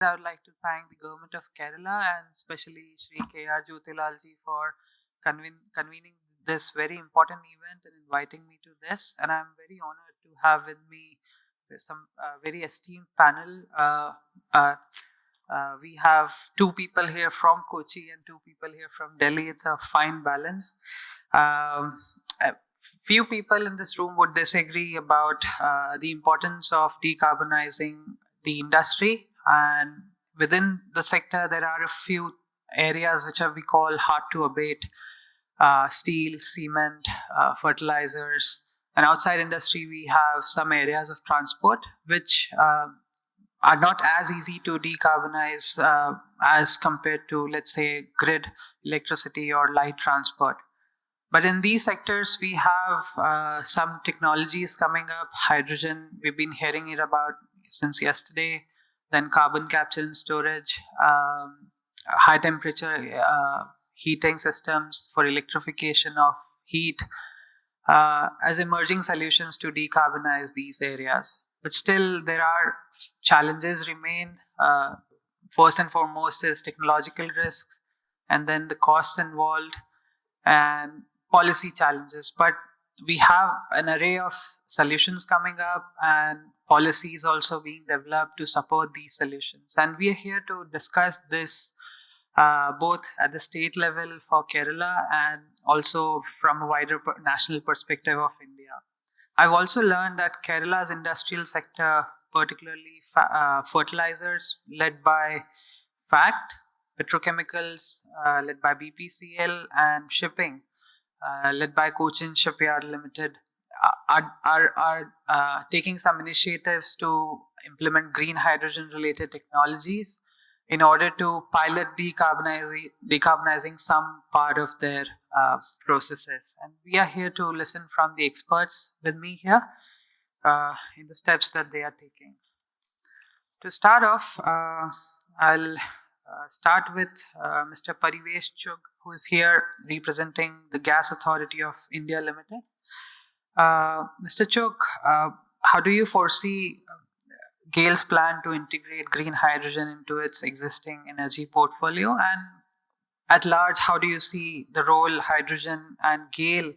I would like to thank the government of Kerala and especially Shri K.R. Jyotilalji for convening this very important event and inviting me to this. And I'm very honored to have with me some very esteemed panel. Uh, we have two people here from Kochi and two people here from Delhi. It's a fine balance. A few people in this room would disagree about the importance of decarbonizing the industry, and within the sector there are a few areas which we call hard to abate: steel, cement, fertilizers. And outside industry we have some areas of transport which are not as easy to decarbonize as compared to, let's say, grid electricity or light transport. But in these sectors, we have some technologies coming up. Hydrogen, we've been hearing it about since yesterday. Then carbon capture and storage, high temperature heating systems for electrification of heat as emerging solutions to decarbonize these areas. But still, there are challenges remain. First and foremost is technological risks, and then the costs involved, and policy challenges. But we have an array of solutions coming up and policies also being developed to support these solutions. And we are here to discuss this both at the state level for Kerala and also from a wider national perspective of India. I've also learned that Kerala's industrial sector, particularly fertilizers led by FACT, petrochemicals led by BPCL, and shipping led by Cochin Shipyard Limited, are taking some initiatives to implement green hydrogen related technologies in order to pilot decarbonizing some part of their processes. And we are here to listen from the experts with me here in the steps that they are taking. To start off, I'll start with Mr. Parivesh Chugh, who is here representing the Gas Authority of India Limited. Mr. Chugh, how do you foresee GAIL's plan to integrate green hydrogen into its existing energy portfolio? And at large, how do you see the role hydrogen and GAIL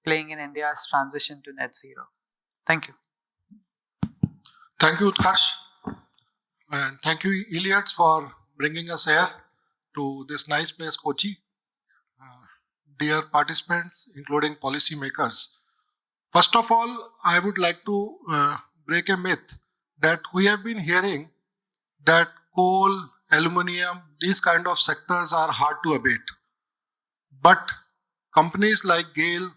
playing in India's transition to net zero? Thank you. Thank you, Utkarsh. And thank you, Elets, for bringing us here to this nice place, Kochi. Dear participants, including policymakers, first of all, I would like to break a myth that we have been hearing that coal, aluminium, these kind of sectors are hard to abate. But companies like GAIL,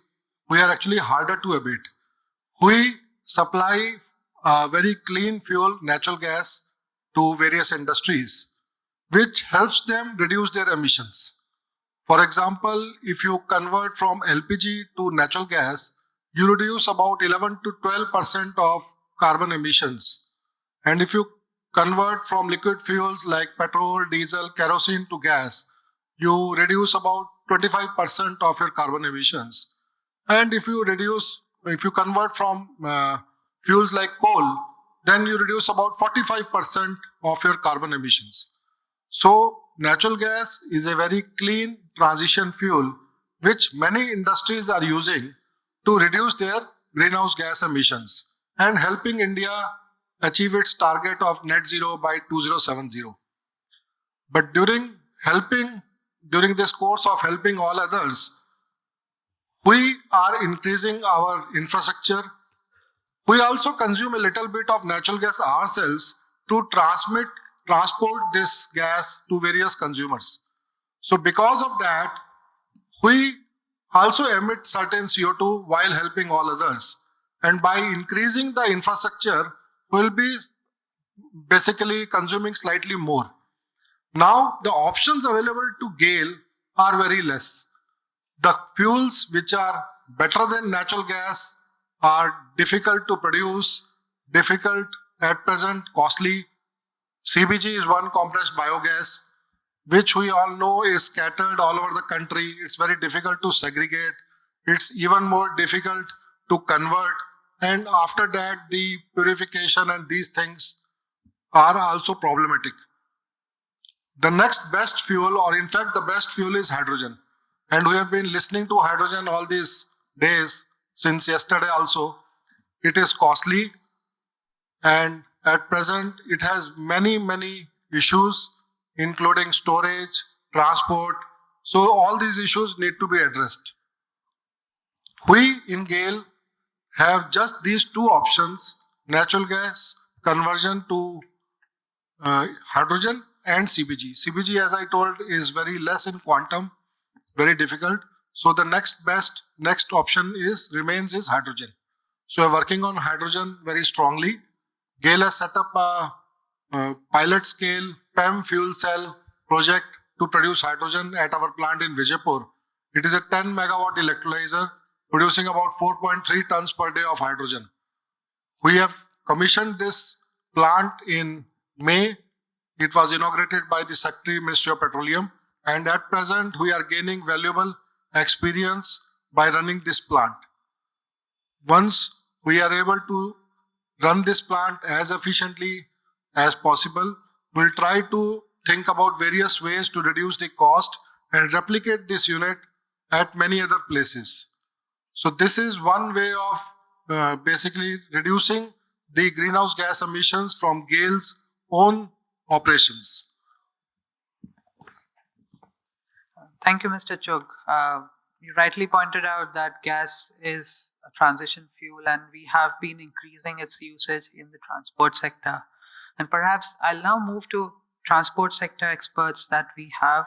we are actually harder to abate. We supply very clean fuel, natural gas, to various industries, which helps them reduce their emissions. For example, if you convert from LPG to natural gas, you reduce about 11 to 12% of carbon emissions. And if you convert from liquid fuels like petrol, diesel, kerosene to gas, you reduce about 25% of your carbon emissions. And if you convert from fuels like coal, then you reduce about 45% of your carbon emissions. So natural gas is a very clean transition fuel which many industries are using to reduce their greenhouse gas emissions and helping India achieve its target of net zero by 2070. But during this course of helping all others, we are increasing our infrastructure. We also consume a little bit of natural gas ourselves to transport this gas to various consumers. So because of that, we also emit certain CO2 while helping all others. And by increasing the infrastructure, we'll be basically consuming slightly more. Now, the options available to GAIL are very less. The fuels which are better than natural gas are difficult to produce, difficult at present, costly. CBG is one, compressed biogas, which we all know is scattered all over the country. It's very difficult to segregate. It's even more difficult to convert. And after that, the purification and these things are also problematic. The next best fuel, or in fact the best fuel, is hydrogen. And we have been listening to hydrogen all these days, since yesterday also. It is costly, and at present it has many issues, including storage, transport. So all these issues need to be addressed. We in GAIL have just these two options: natural gas conversion to hydrogen and CBG. CBG, as I told, is very less in quantum, very difficult. So the next option remains hydrogen. So we're working on hydrogen very strongly. GAIL has set up a pilot scale PEM fuel cell project to produce hydrogen at our plant in Vijaypur. It is a 10 megawatt electrolyzer producing about 4.3 tons per day of hydrogen. We have commissioned this plant in May. It was inaugurated by the Secretary, Ministry of Petroleum, and at present we are gaining valuable experience by running this plant. Once we are able to run this plant as efficiently as possible, we'll try to think about various ways to reduce the cost and replicate this unit at many other places. So this is one way of basically reducing the greenhouse gas emissions from GAIL's own operations. Thank you, Mr. Chugh. You rightly pointed out that gas is a transition fuel, and we have been increasing its usage in the transport sector. And perhaps I'll now move to transport sector experts that we have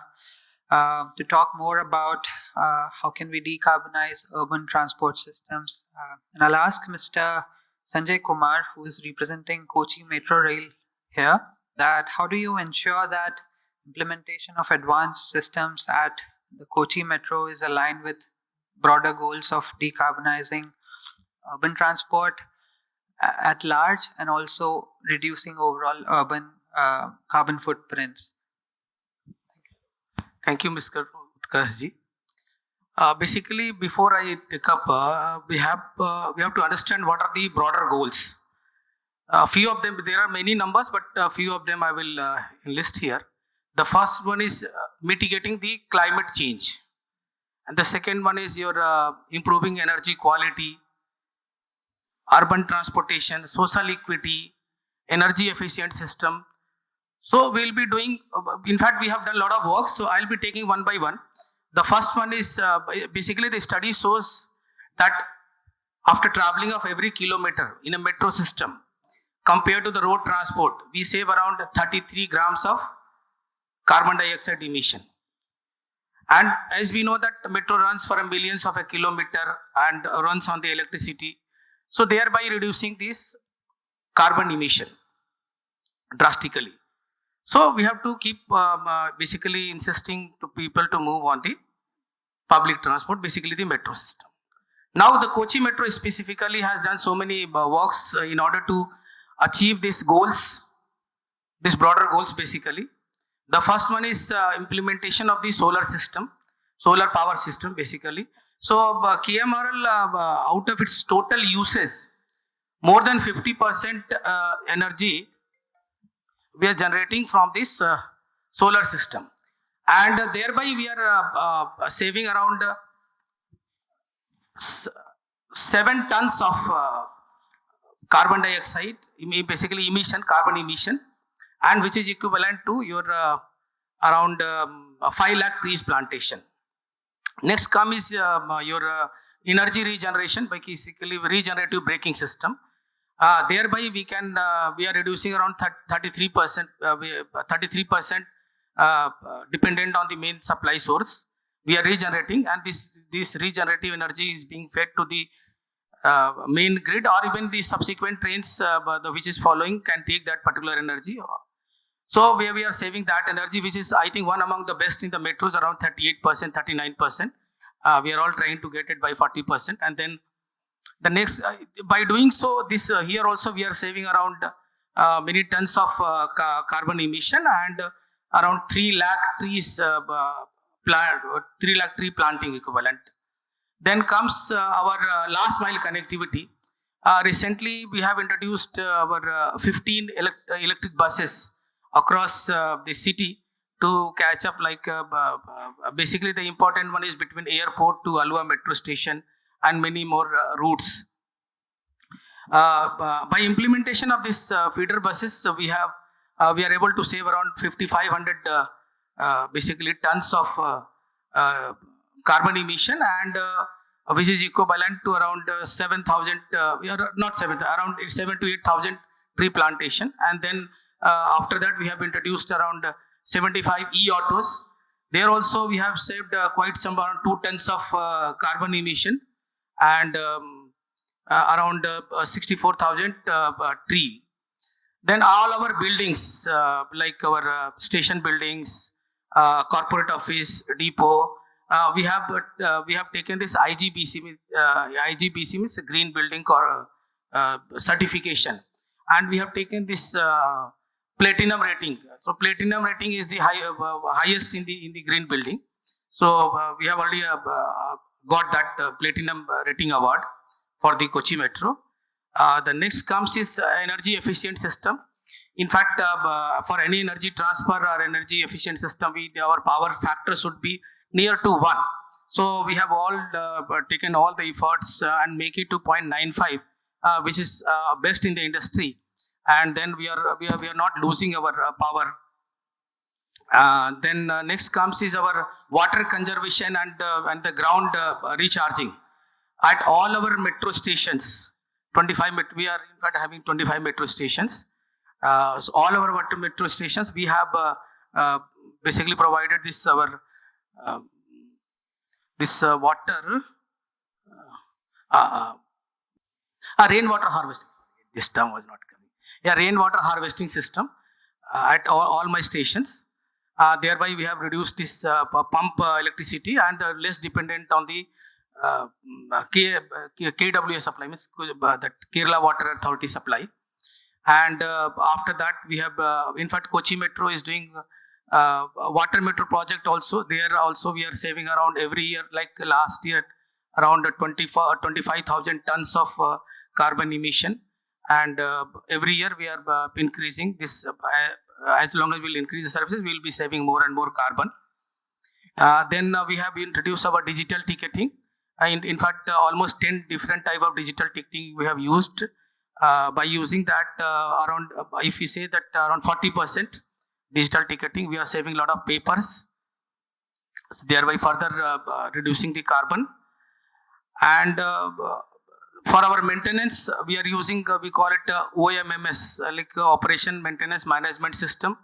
to talk more about how can we decarbonize urban transport systems. And I'll ask Mr. Sanjay Kumar, who is representing Kochi Metro Rail here, that how do you ensure that implementation of advanced systems at the Kochi Metro is aligned with broader goals of decarbonizing urban transport at large and also reducing overall urban carbon footprints? Thank you, Mr. Utkarsh ji. Basically, before I take up, we have to understand what are the broader goals. A few of them, there are many numbers, but a few of them I will list here. The first one is mitigating the climate change. And the second one is your improving energy quality, urban transportation, social equity, energy efficient system. So we'll be doing, in fact, we have done a lot of work, so I'll be taking one by one. The first one is basically the study shows that after traveling of every kilometer in a metro system, compared to the road transport, we save around 33 grams of carbon dioxide emission. And as we know that the metro runs for millions of a kilometer and runs on the electricity, so thereby reducing this carbon emission drastically. So we have to keep basically insisting to people to move on the public transport, basically the metro system. Now the Kochi Metro specifically has done so many works in order to achieve these goals, these broader goals basically. The first one is implementation of the solar system, solar power system basically. So KMRL out of its total uses, more than 50% energy we are generating from this solar system, and thereby we are saving around 7 tons of carbon dioxide, basically carbon emission, and which is equivalent to your around 5 lakh trees plantation. Next comes your energy regeneration, basically regenerative braking system. Thereby we are reducing around 33% dependent on the main supply source. We are regenerating, and this regenerative energy is being fed to the main grid, or even the subsequent trains which is following can take that particular energy. So we are saving that energy, which is I think one among the best in the metros, around 38%, 39%. We are all trying to get it by 40%, and then the next, by doing so, this here also we are saving around many tons of carbon emission, and around 3 lakh trees 3 lakh tree planting equivalent. Then comes our last mile connectivity. Recently we have introduced our 15 electric buses across the city to catch up, basically the important one is between airport to Alua metro station and many more routes. By implementation of this feeder buses, we are able to save around 5,500 basically tons of carbon emission, and which is equivalent to around 7,000, around 7 to 8,000 tree plantation. And then after that, we have introduced around 75 e-autos. There also we have saved quite some, around 2 tons of carbon emission, and around 64,000 tree. Then all our buildings, like our station buildings, corporate office, depot, we have taken this IGBC. IGBC means green building certification, and we have taken this platinum rating. So platinum rating is the highest in the green building. So we have already got that platinum rating award for the Kochi Metro. The next comes is energy efficient system. In fact, for any energy transfer or energy efficient system, our power factor should be near to 1. So we have all taken all the efforts and make it to 0.95, which is best in the industry. And then we are not losing our power. Then next comes is our water conservation and the ground recharging at all our metro stations. 25 we are in fact having 25 metro stations. So all our metro stations, we have basically provided this our water rainwater harvesting. This term was not coming. Yeah, rainwater harvesting system at all my stations. Thereby, we have reduced this pump electricity and less dependent on the KWA supply, means that Kerala Water Authority supply. And after that, we have, in fact, Kochi Metro is doing water metro project also. There also we are saving around every year, like last year, around 25,000 tons of carbon emission. And every year we are increasing this. As long as we'll increase the services, we'll be saving more and more carbon. Then we have introduced our digital ticketing. In fact, almost 10 different type of digital ticketing we have used. By using that, around, if we say that around 40% digital ticketing, we are saving a lot of papers, thereby further reducing the carbon. And for our maintenance, we are using, we call it OMMS, like Operation Maintenance Management System,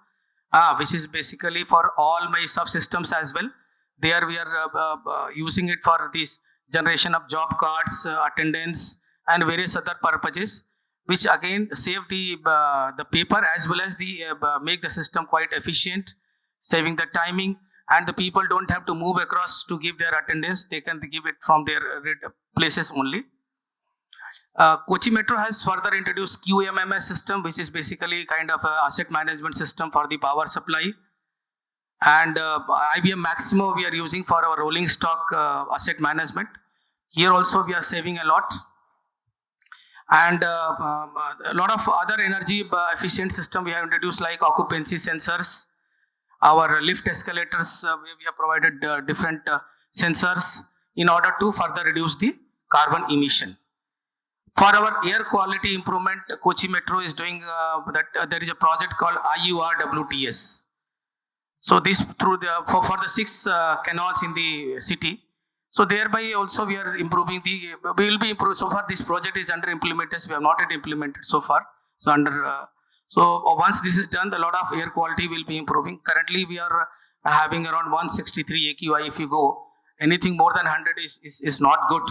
which is basically for all my subsystems as well. There we are using it for this generation of job cards, attendance, and various other purposes, which again save the paper as well as the make the system quite efficient, saving the timing, and the people don't have to move across to give their attendance. They can give it from their places only. Kochi Metro has further introduced QMMS system, which is basically kind of a asset management system for the power supply. And IBM Maximo we are using for our rolling stock asset management. Here also we are saving a lot. And a lot of other energy efficient system we have introduced, like occupancy sensors. Our lift escalators, we have provided different sensors in order to further reduce the carbon emission. For our air quality improvement, Kochi Metro is doing there is a project called IURWTS. So this through for the 6 canals in the city. So thereby also we are improving we will be improved. So far this project is under implementation. We have not yet implemented so far. So once this is done, a lot of air quality will be improving. Currently we are having around 163 AQI. If you go anything more than 100 is not good.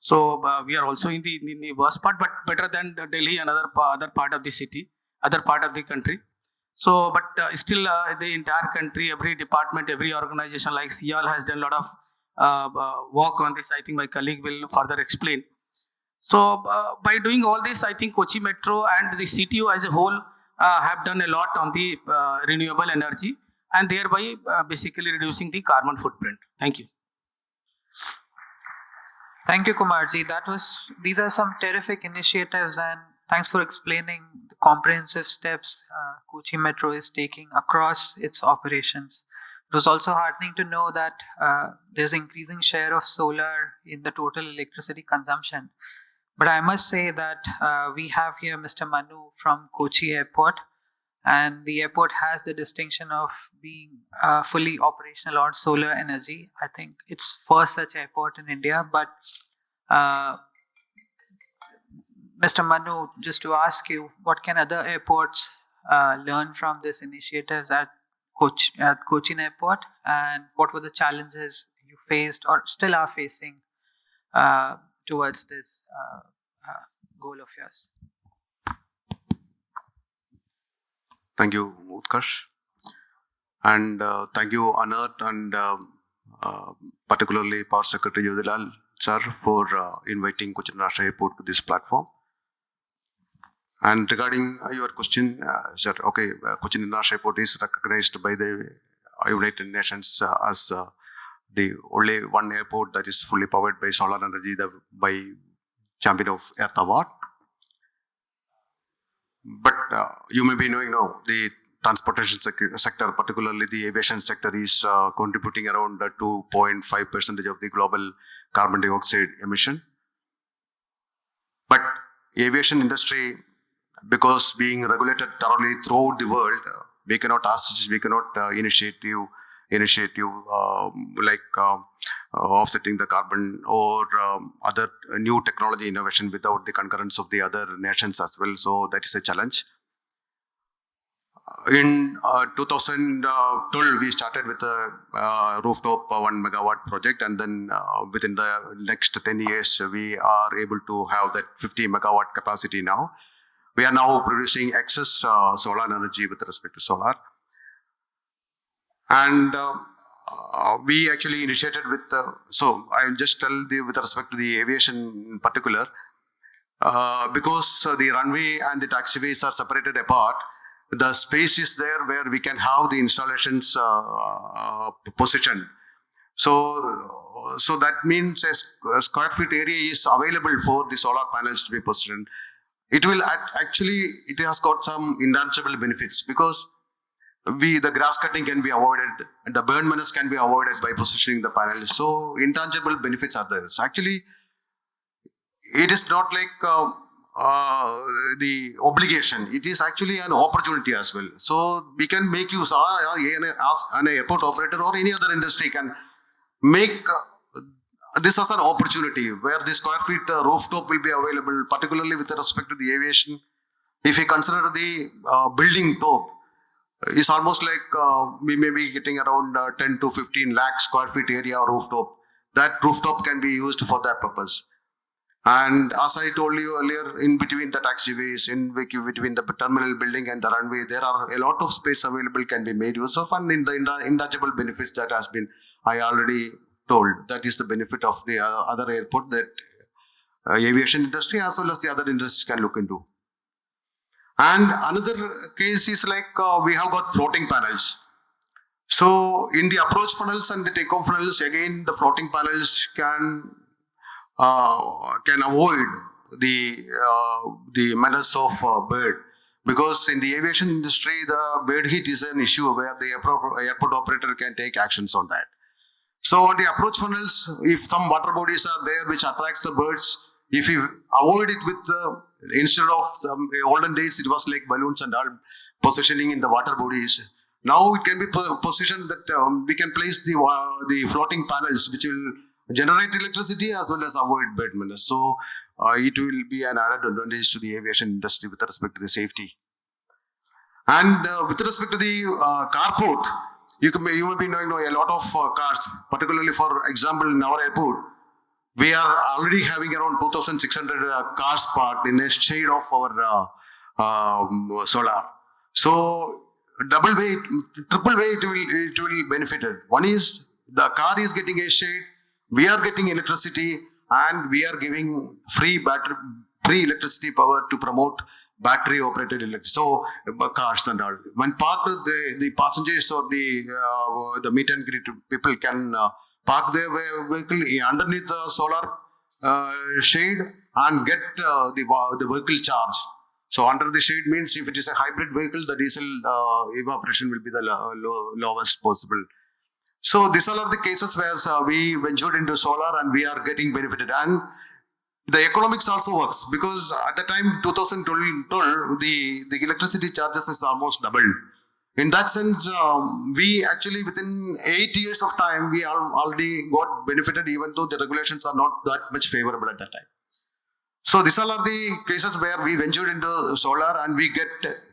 So we are also in the worst part, but better than Delhi and other part of the city, other part of the country. So, but still the entire country, every department, every organization like CIAL has done a lot of work on this. I think my colleague will further explain. So by doing all this, I think Kochi Metro and the CTO as a whole have done a lot on the renewable energy, and thereby basically reducing the carbon footprint. Thank you. Thank you, Kumarji. These are some terrific initiatives, and thanks for explaining the comprehensive steps Kochi Metro is taking across its operations. It was also heartening to know that there's increasing share of solar in the total electricity consumption. But I must say that we have here Mr. Manu from Kochi Airport, and the airport has the distinction of being fully operational on solar energy. I think it's first such airport in India. But Mr. Manu, just to ask you, what can other airports learn from this initiatives at Cochin Airport, and what were the challenges you faced or still are facing towards this goal of yours? Thank you, Utkarsh. And thank you, Anat, and particularly Power Secretary Jyotilal sir for inviting Cochin International Airport to this platform. And regarding your question, sir, okay, Cochin International Airport is recognized by the United Nations as the only one airport that is fully powered by solar energy by Champion of Earth Award. But you may be knowing now, the transportation sector, particularly the aviation sector, is contributing around 2.5% of the global carbon dioxide emission. But aviation industry, because being regulated thoroughly throughout the world, we cannot initiate offsetting the carbon or other new technology innovation without the concurrence of the other nations as well. So that is a challenge. In 2012, we started with a rooftop 1 megawatt project, and then within the next 10 years, we are able to have that 50 megawatt capacity now. We are now producing excess solar energy with respect to solar. And we actually initiated with, so I'll just tell you with respect to the aviation in particular, because the runway and the taxiways are separated apart, the space is there where we can have the installations positioned. So that means a square feet area is available for the solar panels to be positioned. It will it has got some intangible benefits, because the grass cutting can be avoided, and the burn menace can be avoided by positioning the panels. So intangible benefits are there. So actually, it is not like the obligation. It is actually an opportunity as well. So we can make use, an airport operator or any other industry can make this as an opportunity where the square feet rooftop will be available, particularly with respect to the aviation. If you consider the building top, it's almost like we may be getting around 10 to 15 lakh square feet area rooftop. That rooftop can be used for that purpose. And as I told you earlier, in between the taxiways, in between the terminal building and the runway, there are a lot of space available, can be made use of, and in the intangible benefits that has been, I already told. That is the benefit of the other airport that aviation industry as well as the other industries can look into. And another case is like we have got floating panels. So in the approach funnels and the takeoff funnels, again the floating panels can avoid the menace of bird, because in the aviation industry the bird heat is an issue where the airport operator can take actions on that. So on the approach funnels, if some water bodies are there which attracts the birds, if you avoid it with instead of some olden days, it was like balloons and all positioning in the water bodies. Now it can be positioned that we can place the floating panels which will generate electricity as well as avoid bird menace. So it will be an added advantage to the aviation industry with respect to the safety. And with respect to the carport, you may be knowing a lot of cars, particularly for example in our airport, we are already having around 2,600 cars parked in a shade of our solar. So triple way it will benefit it. One is the car is getting a shade, we are getting electricity, and we are giving free electricity power to promote battery operated electricity. So cars and all. When parked, the passengers or the meet and greet people can park their vehicle underneath the solar shade and get the vehicle charged. So under the shade means if it is a hybrid vehicle, the diesel evaporation will be the lowest possible. So these all are the cases where we ventured into solar and we are getting benefited. And the economics also works because at the time 2012, the electricity charges is almost doubled. In that sense, we actually within 8 years of time, we already got benefited even though the regulations are not that much favorable at that time. So these all are the cases where we ventured into solar and we get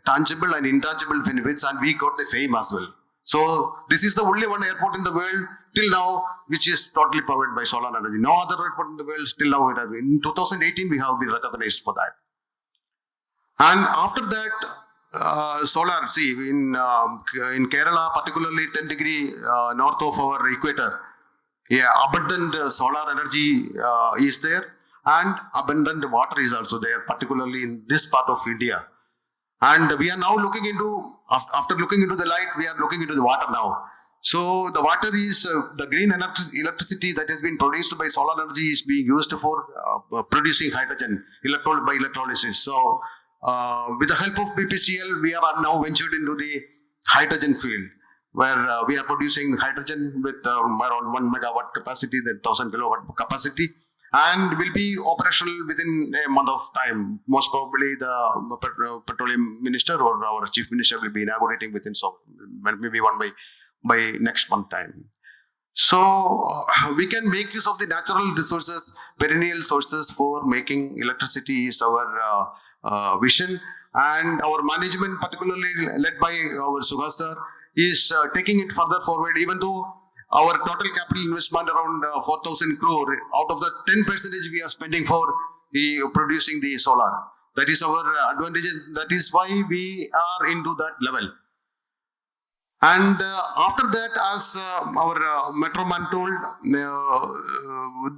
tangible and intangible benefits and we got the fame as well. So this is the only one airport in the world till now which is totally powered by solar energy. No other airport in the world still now. In 2018 we have been recognized for that. And after that, solar, see in Kerala, particularly 10 degree north of our equator, abundant solar energy is there. And abundant water is also there, particularly in this part of India. And we are now looking into, after looking into the light, we are looking into the water now. So the water is, the green electricity that has been produced by solar energy is being used for producing hydrogen by electrolysis. So with the help of BPCL, we are now ventured into the hydrogen field, where we are producing hydrogen with around 1 megawatt capacity, then 1000 kilowatt capacity. And will be operational within a month of time. Most probably the petroleum minister or our chief minister will be inaugurating within maybe by next month time. So we can make use of the natural resources, perennial sources for making electricity is our vision. And our management, particularly led by our Chugh sir, is taking it further forward, even though our total capital investment around 4,000 crore, out of the 10% we are spending for producing the solar. That is our advantage. That is why we are into that level. And after that, as our Metro man told,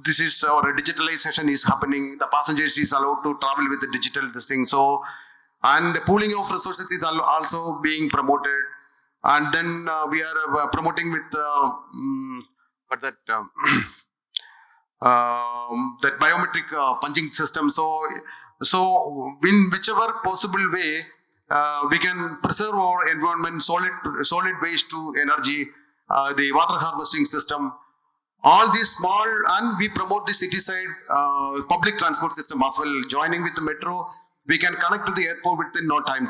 this is our digitalization is happening. The passengers is allowed to travel with the digital thing. So, and the pooling of resources is also being promoted. And then we are promoting with that biometric punching system. So in whichever possible way we can preserve our environment, solid waste to energy, the water harvesting system, all these small, and we promote the city side public transport system as well. Joining with the metro, we can connect to the airport within no time.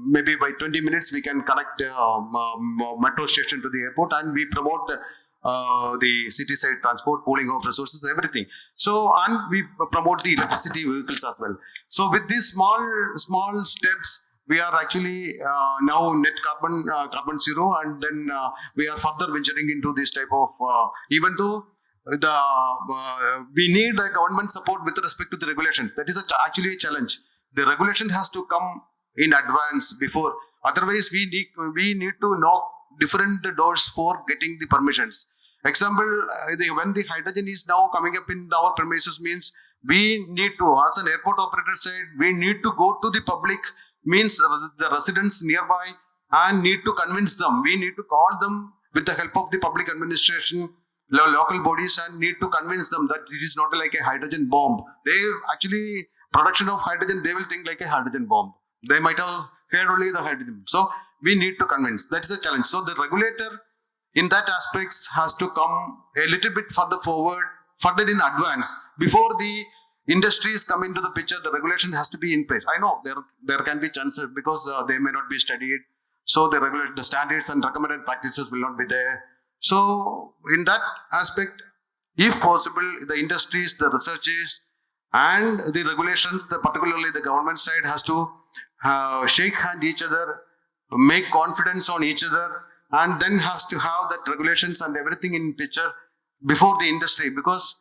Maybe by 20 minutes, we can connect metro station to the airport, and we promote the city side transport, pooling of resources, everything. So, and we promote the electricity vehicles as well. So, with these small steps, we are actually now net carbon zero, and then we are further venturing into this type of, even though we need the government support with respect to the regulation. That is actually a challenge. The regulation has to come in advance before. Otherwise, we need to knock different doors for getting the permissions. Example, when the hydrogen is now coming up in our premises means we need to, as an airport operator side, we need to go to the public, means the residents nearby, and need to convince them. We need to call them with the help of the public administration, local bodies, and need to convince them that it is not like a hydrogen bomb. They actually, production of hydrogen, they will think like a hydrogen bomb. They might have heard only the hydrogen. So we need to convince. That is a challenge. So the regulator in that aspects has to come a little bit further in advance. Before the industries come into the picture, the regulation has to be in place. I know there can be chances because they may not be studied. So the standards and recommended practices will not be there. So in that aspect, if possible, the industries, the researchers, and the regulations, particularly the government side, has to shake hand each other, make confidence on each other, and then has to have that regulations and everything in picture before the industry, because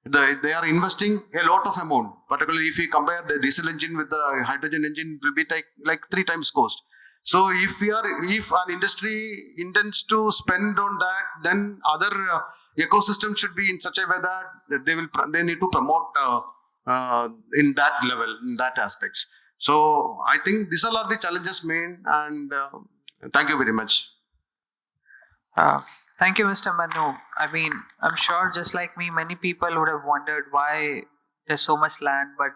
they are investing a lot of amount. Particularly if you compare the diesel engine with the hydrogen engine, it will be like 3 times cost. So if an industry intends to spend on that, then other ecosystem should be in such a way that they need to promote in that level, in that aspects. So I think these all are the challenges main, and thank you very much. Thank you, Mr. Manu. I mean, I'm sure just like me, many people would have wondered why there's so much land, but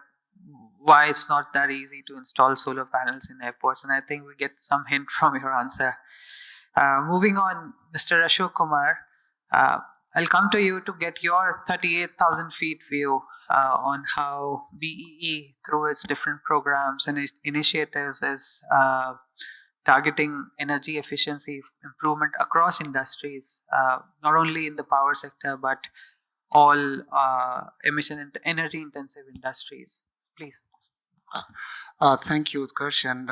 why it's not that easy to install solar panels in airports. And I think we get some hint from your answer. Moving on, Mr. Ashok Kumar, I'll come to you to get your 38,000 feet view on how BEE, through its different programs and initiatives, is targeting energy efficiency improvement across industries, not only in the power sector, but all energy intensive industries. Please. Thank you, Utkarsh, and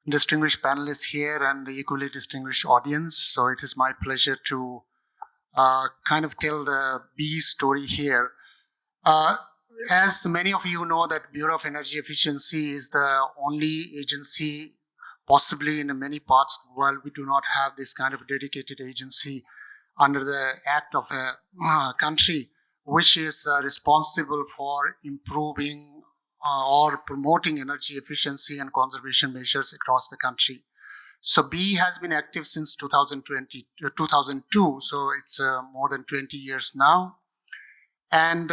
distinguished panelists here and the equally distinguished audience. So it is my pleasure to kind of tell the BEE story here. As many of you know, that Bureau of Energy Efficiency is the only agency, possibly in many parts of the world, we do not have this kind of dedicated agency under the act of a country, which is responsible for improving or promoting energy efficiency and conservation measures across the country. So BEE has been active since 2002, so it's more than 20 years now. And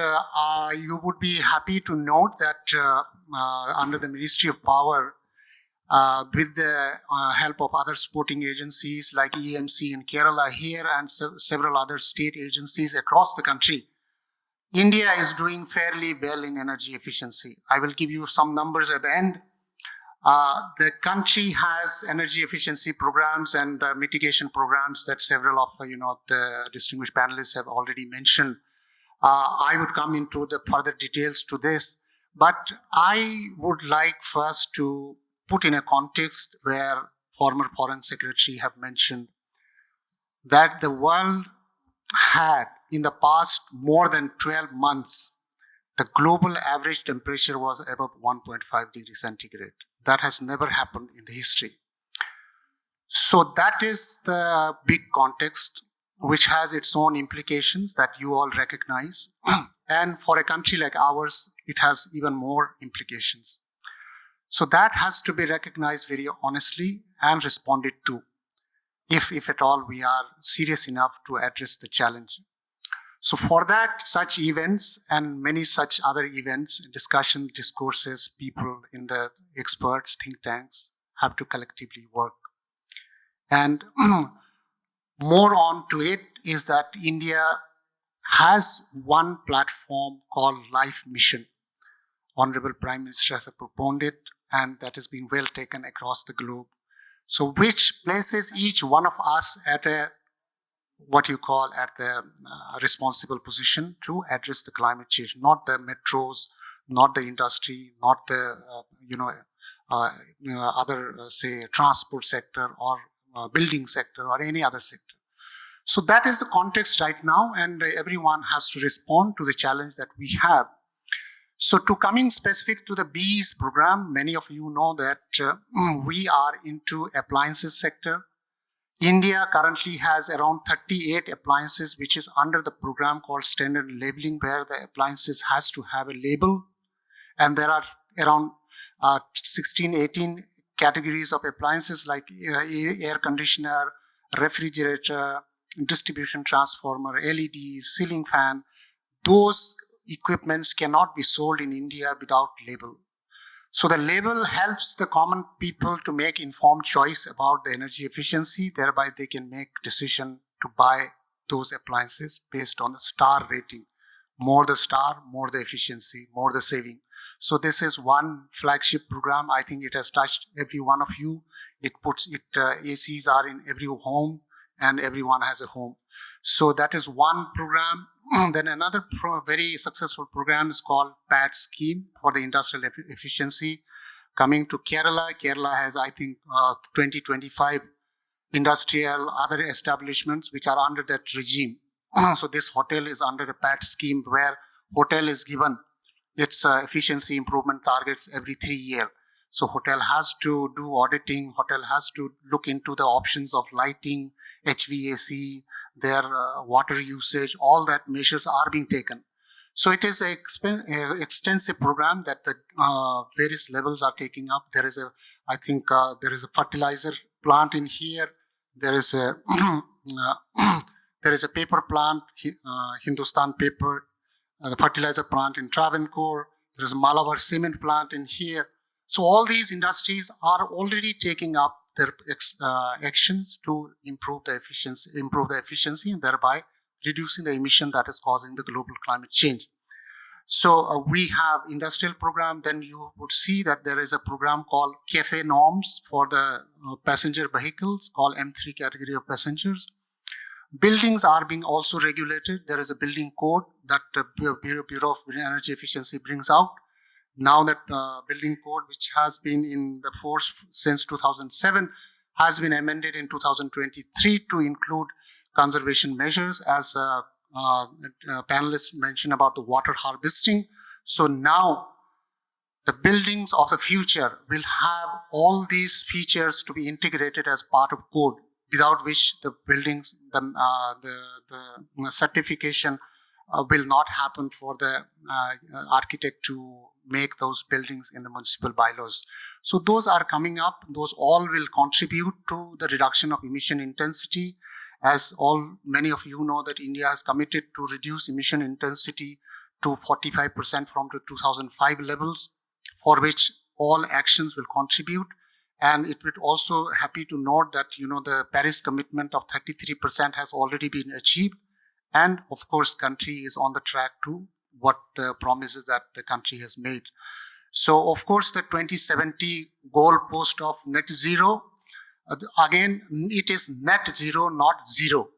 you would be happy to note that under the Ministry of Power, with the help of other supporting agencies like EMC in Kerala here and several other state agencies across the country, India is doing fairly well in energy efficiency. I will give you some numbers at the end. The country has energy efficiency programs and mitigation programs that several of the distinguished panelists have already mentioned. I would come into the further details to this, but I would like first to put in a context where former Foreign Secretary have mentioned that the world had in the past more than 12 months, the global average temperature was above 1.5 degrees centigrade. That has never happened in the history. So that is the big context, which has its own implications that you all recognize. And for a country like ours, it has even more implications. So that has to be recognized very honestly and responded to, if at all we are serious enough to address the challenge. So for that, such events and many such other events, discussion, discourses, people in the experts, think tanks have to collectively work. And more on to it is that India has one platform called Life Mission. Honorable Prime Minister has proponed it, and that has been well taken across the globe. So which places each one of us at a responsible position to address the climate change, not the metros, not the industry, not the other say transport sector or building sector or any other sector. So that is the context right now, and everyone has to respond to the challenge that we have. So to coming specific to the BEE's program, many of you know that we are into appliances sector. India currently has around 38 appliances, which is under the program called standard labeling, where the appliances has to have a label. And there are around 16, 18 categories of appliances like air conditioner, refrigerator, distribution transformer, LEDs, ceiling fan. Those equipments cannot be sold in India without label. So the label helps the common people to make informed choice about the energy efficiency. Thereby they can make decision to buy those appliances based on the star rating. More the star, more the efficiency, more the saving. So this is one flagship program. I think it has touched every one of you. ACs are in every home and everyone has a home. So that is one program. Then another very successful program is called PAD scheme for the industrial efficiency. Coming to Kerala, Kerala has, I think, 20-25 industrial other establishments which are under that regime. So this hotel is under a PAD scheme where hotel is given its efficiency improvement targets every 3 years. So hotel has to do auditing, hotel has to look into the options of lighting, HVAC, their water usage, all that measures are being taken. So it is an extensive program that the various levels are taking up. There is there is a fertilizer plant in here. There is a paper plant, Hindustan Paper, the fertilizer plant in Travancore. There is a Malabar cement plant in here. So all these industries are already taking up their actions to improve the efficiency, and thereby reducing the emission that is causing the global climate change. So we have industrial program. Then you would see that there is a program called CAFE norms for the passenger vehicles, called M3 category of passengers. Buildings are being also regulated. There is a building code that the Bureau of Energy Efficiency brings out. Now that building code, which has been in the force since 2007, has been amended in 2023 to include conservation measures, as panelists mentioned about the water harvesting. So now the buildings of the future will have all these features to be integrated as part of code, without which the buildings, the certification will not happen for the architect to make those buildings in the municipal bylaws. So those are coming up. Those all will contribute to the reduction of emission intensity. As many of you know, that India has committed to reduce emission intensity to 45% from the 2005 levels, for which all actions will contribute. And it would also happy to note that, the Paris commitment of 33% has already been achieved. And of course, country is on the track to what the promises that the country has made. So of course, the 2070 goal post of net zero, again, it is net zero, not zero.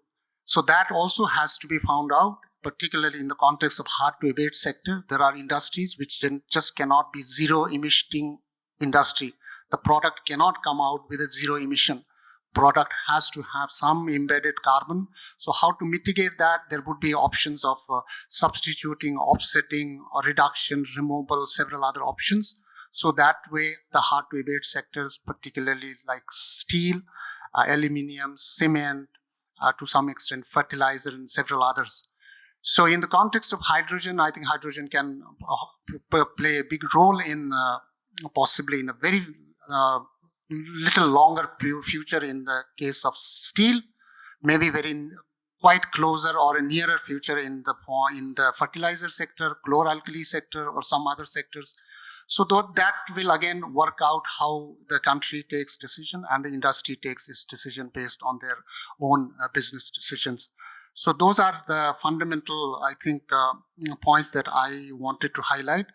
So that also has to be found out, particularly in the context of hard-to-abate sector. There are industries which just cannot be zero emitting industry. The product cannot come out with a zero emission. Product has to have some embedded carbon. So how to mitigate that? There would be options of substituting, offsetting, or reduction, removal, several other options. So that way, the hard-to-abate sectors, particularly like steel, aluminium, cement, to some extent fertilizer, and several others. So in the context of hydrogen, I think hydrogen can play a big role in possibly in a very little longer future in the case of steel, maybe quite closer or a nearer future in the fertilizer sector, chlor-alkali sector, or some other sectors. So that will again work out how the country takes decision and the industry takes its decision based on their own business decisions. So those are the fundamental, I think, points that I wanted to highlight.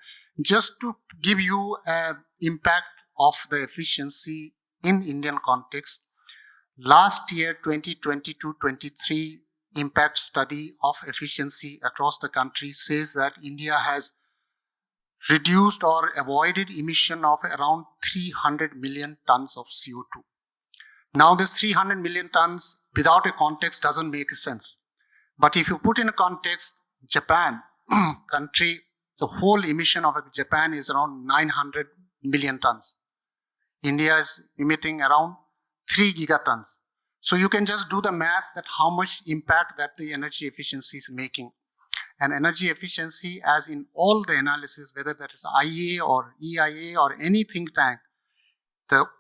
Just to give you an impact of the efficiency in Indian context, last year 2022-23 impact study of efficiency across the country says that India has reduced or avoided emission of around 300 million tons of CO2. Now this 300 million tons without a context doesn't make sense. But if you put in a context, Japan country, the whole emission of Japan is around 900 million tons. India is emitting around 3 gigatons. So you can just do the math that how much impact that the energy efficiency is making. And energy efficiency, as in all the analysis, whether that is IEA or EIA or any think tank,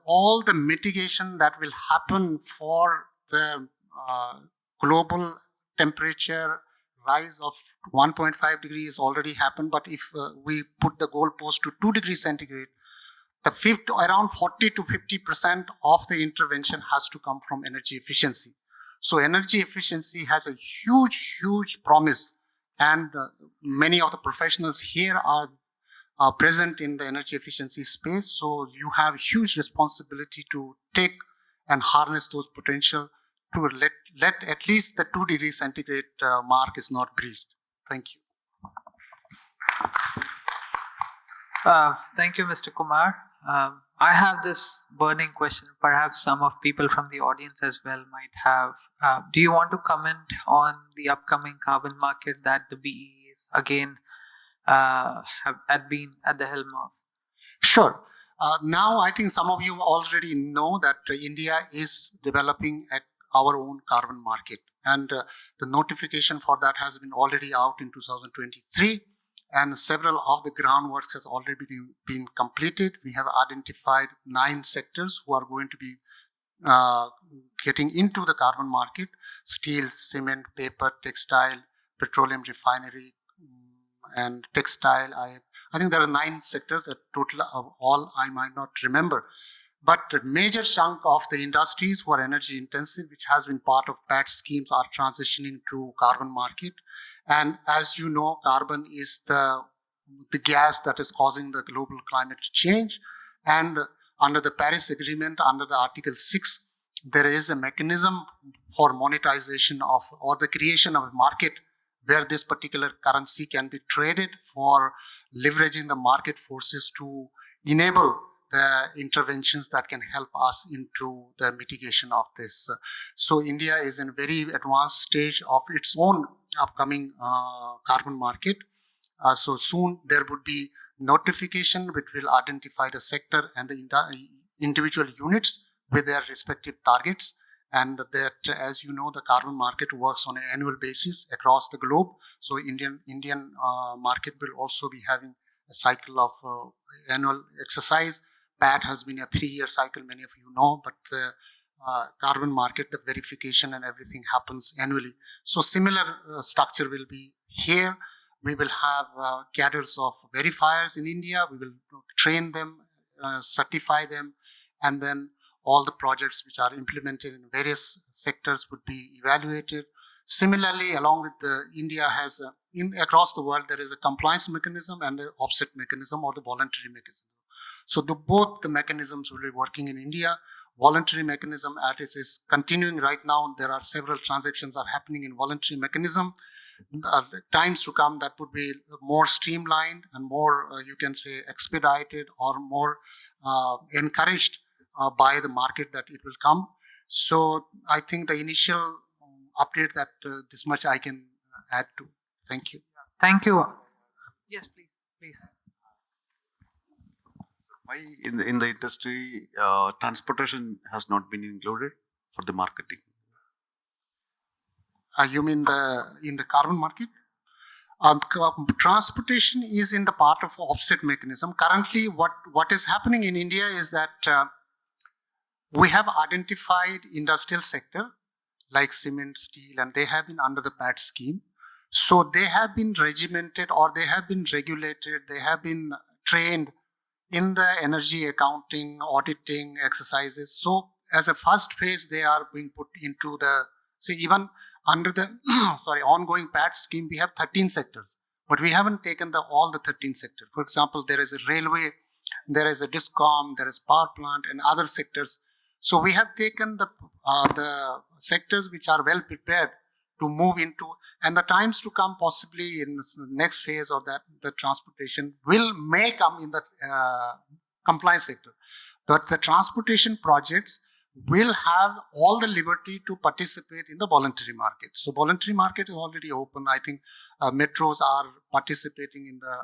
all the mitigation that will happen for the global temperature rise of 1.5 degrees already happened. But if we put the goalpost to 2 degrees centigrade, around 40 to 50% of the intervention has to come from energy efficiency. So energy efficiency has a huge, huge promise. And many of the professionals here are present in the energy efficiency space. So you have huge responsibility to take and harness those potential to let at least the 2 degrees centigrade mark is not breached. Thank you. Thank you, Mr. Kumar. I have this burning question. Perhaps some of people from the audience as well might have. Do you want to comment on the upcoming carbon market that the BE is again have been at the helm of? Sure. Now I think some of you already know that India is developing our own carbon market, and the notification for that has been already out in 2023. And several of the groundwork has already been completed. We have identified 9 sectors who are going to be getting into the carbon market: steel, cement, paper, textile, petroleum refinery, and textile. I think there are 9 sectors, that total of all I might not remember. But a major chunk of the industries who are energy intensive, which has been part of PAT schemes, are transitioning to carbon market. And as you know, carbon is the gas that is causing the global climate change. And under the Paris Agreement, under the Article 6, there is a mechanism for monetization of, or the creation of a market where this particular currency can be traded for leveraging the market forces to enable the interventions that can help us into the mitigation of this. So India is in a very advanced stage of its own upcoming carbon market. So soon there would be notification which will identify the sector and the individual units with their respective targets. And that, as you know, the carbon market works on an annual basis across the globe. So Indian market will also be having a cycle of annual exercise. PAT has been a 3-year cycle, many of you know, but the carbon market, the verification and everything happens annually. So similar structure will be here. We will have cadres of verifiers in India. We will train them, certify them, and then all the projects which are implemented in various sectors would be evaluated. Similarly, along with India has, across the world, there is a compliance mechanism and an offset mechanism or the voluntary mechanism. So both the mechanisms will be working in India. Voluntary mechanism is continuing right now. There are several transactions are happening in voluntary mechanism. Times to come that would be more streamlined and more, you can say, expedited or more encouraged by the market that it will come. So I think the initial update that this much I can add to. Thank you. Thank you. Yes, please. Why in the industry, transportation has not been included for the marketing? You mean in the carbon market? Transportation is in the part of offset mechanism. Currently, what is happening in India is that we have identified industrial sector like cement, steel, and they have been under the PAT scheme. So they have been regimented or they have been regulated, they have been trained in the energy accounting, auditing exercises. So as a first phase, they are being put into even under the ongoing PAT scheme, we have 13 sectors, but we haven't taken all the 13 sectors. For example, there is a railway, there is a discom, there is power plant and other sectors. So we have taken the sectors which are well prepared to move into, and the times to come possibly in the next phase or that the transportation may come in the compliance sector. But the transportation projects will have all the liberty to participate in the voluntary market. So voluntary market is already open. I think metros are participating in the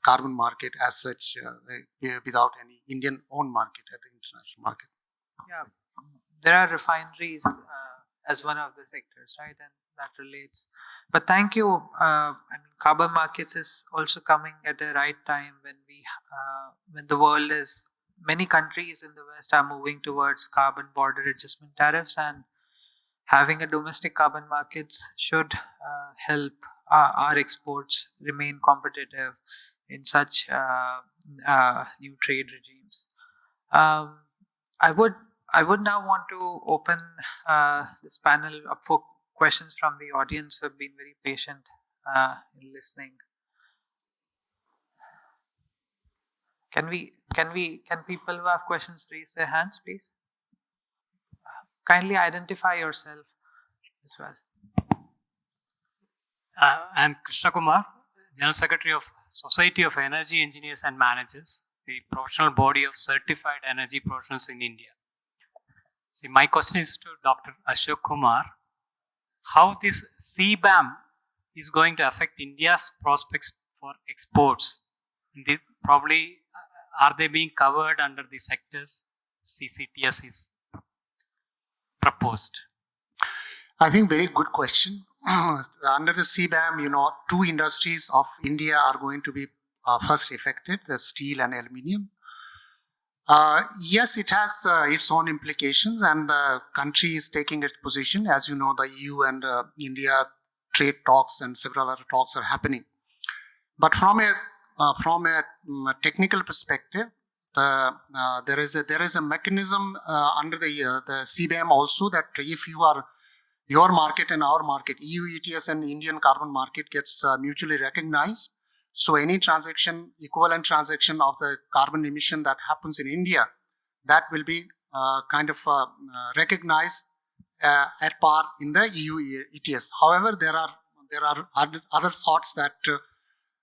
carbon market as such without any Indian owned market at the international market. Yeah, there are refineries as one of the sectors, right? And that relates. But thank you. Carbon markets is also coming at the right time when the world is, many countries in the West are moving towards carbon border adjustment tariffs, and having a domestic carbon markets should help our exports remain competitive in such new trade regimes. I would now want to open this panel up for questions from the audience who have been very patient in listening. Can people who have questions raise their hands, please? Kindly identify yourself as well. I'm Kumar, General Secretary of Society of Energy Engineers and Managers, the professional body of certified energy professionals in India. See, my question is to Dr. Ashok Kumar. How this CBAM is going to affect India's prospects for exports? Probably, are they being covered under the sectors CCTS is proposed? I think very good question. Under the CBAM, 2 industries of India are going to be first affected, the steel and aluminium. Yes, it has its own implications, and the country is taking its position. As you know, the EU and India trade talks and several other talks are happening. But from a from a technical perspective, there is a mechanism under the CBAM also that if your market and our market, EU ETS and Indian carbon market gets mutually recognized. So any transaction, equivalent transaction of the carbon emission that happens in India, that will be recognized at par in the EU ETS. However, there are other thoughts that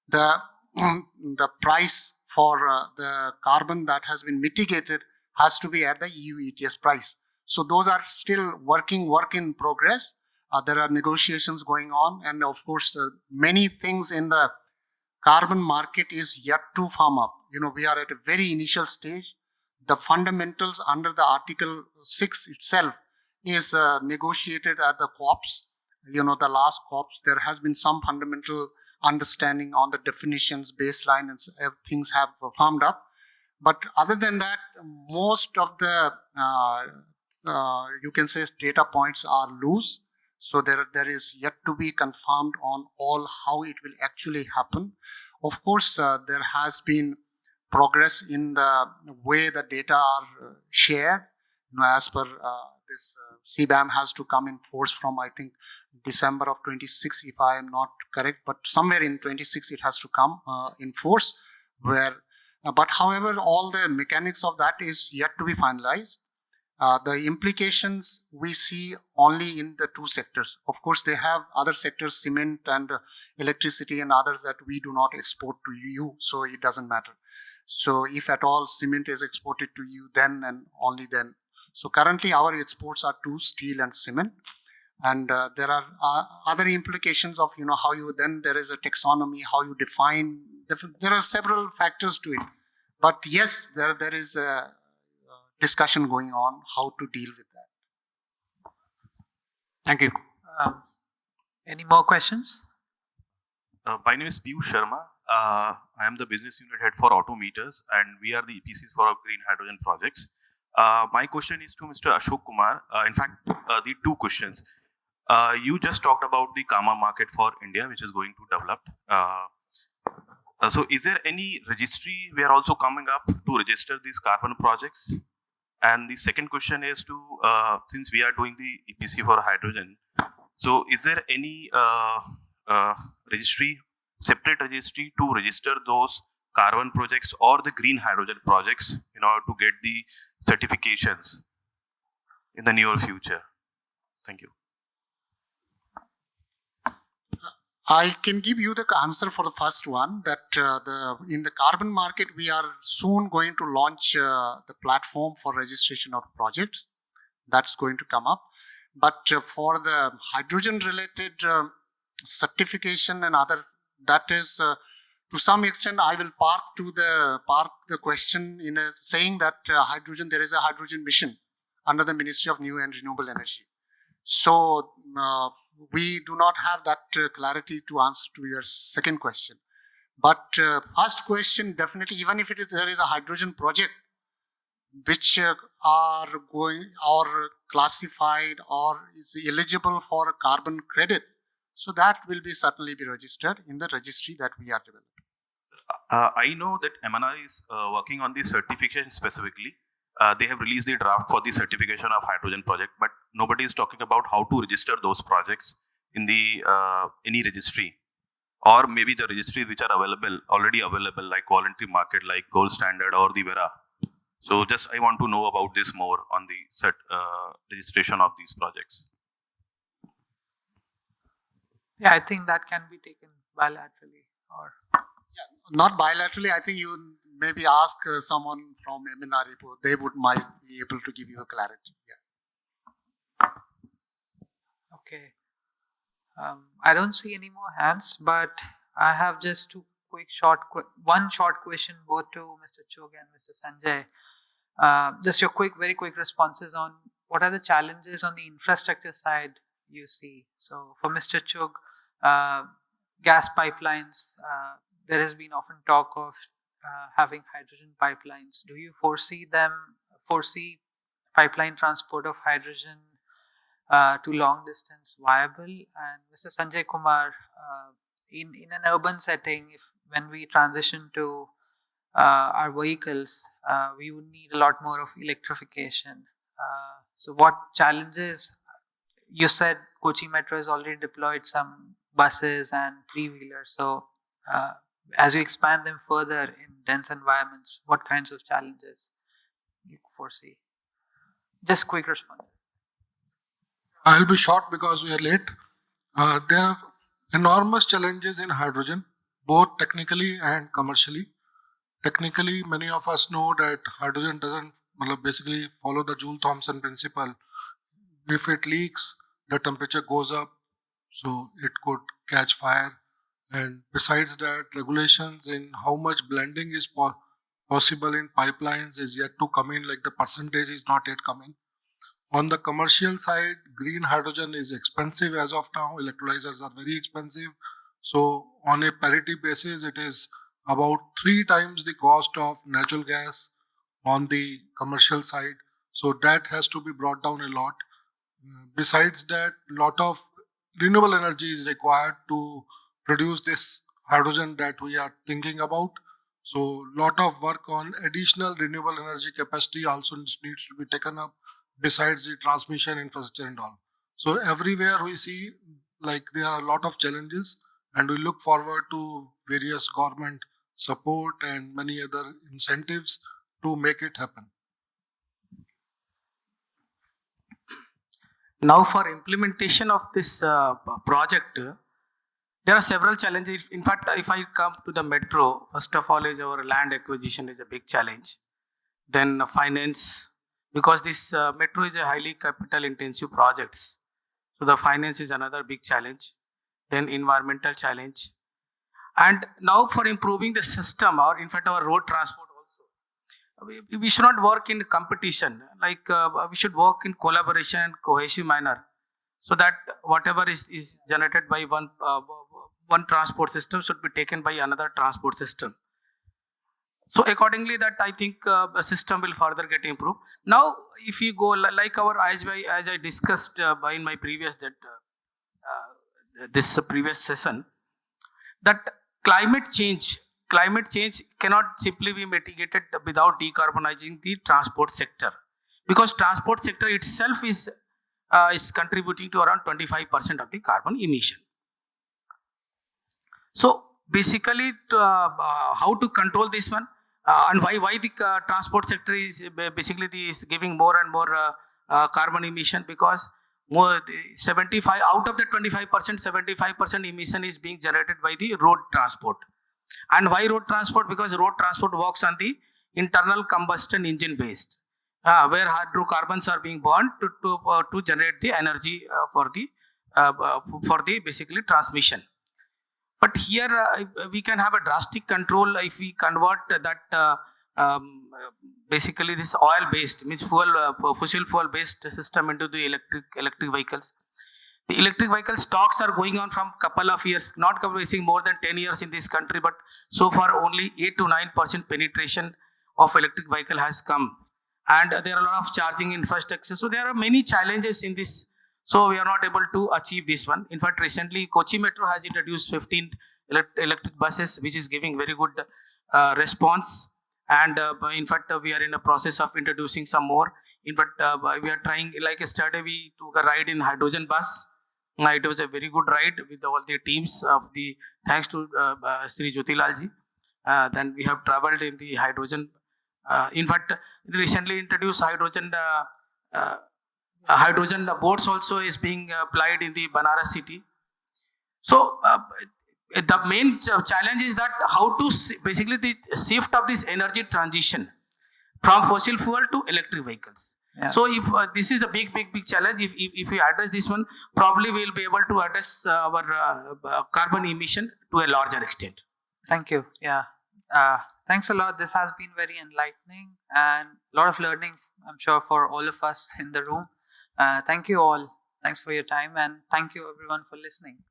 the price for the carbon that has been mitigated has to be at the EU ETS price. So those are still work in progress. There are negotiations going on, and of course, many things in the carbon market is yet to firm up. We are at a very initial stage. The fundamentals under the Article 6 itself is negotiated at the COPs. The last COPs, there has been some fundamental understanding on the definitions, baseline, and things have firmed up. But other than that, most of the you can say data points are loose. So there is yet to be confirmed on all how it will actually happen. Of course, there has been progress in the way the data are shared. As per this CBAM has to come in force from, I think, December of 26, if I am not correct, but somewhere in 26 it has to come in force. But however, all the mechanics of that is yet to be finalized. The implications we see only in the two sectors. Of course, they have other sectors, cement and electricity and others that we do not export to EU, so it doesn't matter. So if at all cement is exported to EU, then and only then. So currently our exports are to steel and cement. And there are other implications of, how you, then there is a taxonomy, how you define, there are several factors to it. But yes, there is a discussion going on how to deal with that. Thank you. Any more questions? My name is Piyush Sharma. I am the business unit head for Auto Meters, and we are the EPCs for our green hydrogen projects. My question is to Mr. Ashok Kumar. In fact, the two questions. You just talked about the carbon market for India, which is going to develop. So is there any registry we are also coming up to register these carbon projects? And the second question is to, since we are doing the EPC for hydrogen, so is there any registry, separate registry to register those carbon projects or the green hydrogen projects in order to get the certifications in the near future? Thank you. I can give you the answer for the first one, that in the carbon market, we are soon going to launch the platform for registration of projects. That's going to come up. But for the hydrogen-related certification and other, that is, to some extent, I will park the question in saying that hydrogen, there is a hydrogen mission under the Ministry of New and Renewable Energy. So, we do not have that clarity to answer to your second question. But first question, definitely, even if there is a hydrogen project which are going or classified or is eligible for a carbon credit, so that will be certainly be registered in the registry that we are developing. I know that MNR is working on the certification specifically. They have released the draft for the certification of hydrogen project, but nobody is talking about how to register those projects in the any registry, or maybe the registries which are already available, like voluntary market, like Gold Standard or the Vera. So just I want to know about this more on the registration of these projects. Yeah, I think that can be taken bilaterally or. Yeah, not bilaterally. I think you maybe ask someone from MNR, they might be able to give you a clarity. Yeah. Okay. I don't see any more hands, but I have just one short question both to Mr. Chugh and Mr. Sanjay. Just your very quick responses on what are the challenges on the infrastructure side you see. So for Mr. Chugh, gas pipelines, there has been often talk of having hydrogen pipelines. Do you foresee pipeline transport of hydrogen to long distance viable? And Mr. Sanjay Kumar, in an urban setting, if when we transition to our vehicles, we would need a lot more of electrification. So what challenges? You said Kochi Metro has already deployed some buses and three-wheelers. So as you expand them further in dense environments, what kinds of challenges you foresee? Just quick response. I'll be short because we are late. There are enormous challenges in hydrogen, both technically and commercially. Technically, many of us know that hydrogen doesn't basically follow the Joule-Thomson principle. If it leaks, the temperature goes up, so it could catch fire. And besides that, regulations in how much blending is possible in pipelines is yet to come in, like the percentage is not yet coming. On the commercial side, green hydrogen is expensive as of now. Electrolyzers are very expensive. So on a parity basis, it is about 3 times the cost of natural gas on the commercial side. So that has to be brought down a lot. Besides that, lot of renewable energy is required to produce this hydrogen that we are thinking about. So lot of work on additional renewable energy capacity also needs to be taken up, besides the transmission infrastructure and all. So everywhere we see like there are a lot of challenges, and we look forward to various government support and many other incentives to make it happen. Now, for implementation of this project, there are several challenges. In fact, if I come to the metro, first of all, is our land acquisition is a big challenge. Then finance, because this metro is a highly capital-intensive project, so the finance is another big challenge. Then environmental challenge, and now for improving the system, or in fact our road transport also, we should not work in competition. Like we should work in collaboration and cohesive manner, so that whatever is generated by one transport system should be taken by another transport system. So accordingly, that I think the system will further get improved. Now, if you go like our as I discussed in my previous this previous session, that climate change cannot simply be mitigated without decarbonizing the transport sector, because transport sector itself is contributing to around 25% of the carbon emission. So basically, how to control this one, and why the transport sector is basically is giving more and more carbon emission, because more 75 out of the 25%, 75% emission is being generated by the road transport. And why road transport? Because road transport works on the internal combustion engine based, where hydrocarbons are being burned to generate the energy for the basically transmission. But here we can have a drastic control if we convert that basically this oil based, means fossil fuel based system into the electric vehicles. The electric vehicle stocks are going on from couple of years, not covering more than 10 years in this country, but so far only 8 to 9% penetration of electric vehicle has come, and there are a lot of charging infrastructure. So there are many challenges in this. So we are not able to achieve this one. In fact, recently Kochi Metro has introduced 15 electric buses, which is giving very good response. And in fact, we are in the process of introducing some more. In fact, we are trying, like yesterday we took a ride in hydrogen bus. It was a very good ride with all the teams of the, thanks to Sri Jyotilalji. Then we have traveled in the hydrogen. In fact, recently introduced hydrogen boats also is being applied in the Banaras city. So the main challenge is that how to basically the shift of this energy transition from fossil fuel to electric vehicles. Yeah. So if this is the big challenge, if we address this one, probably we will be able to address our carbon emission to a larger extent. Thank you. Yeah. Thanks a lot. This has been very enlightening and a lot of learning, I'm sure, for all of us in the room. Thank you all. Thanks for your time, and thank you everyone for listening.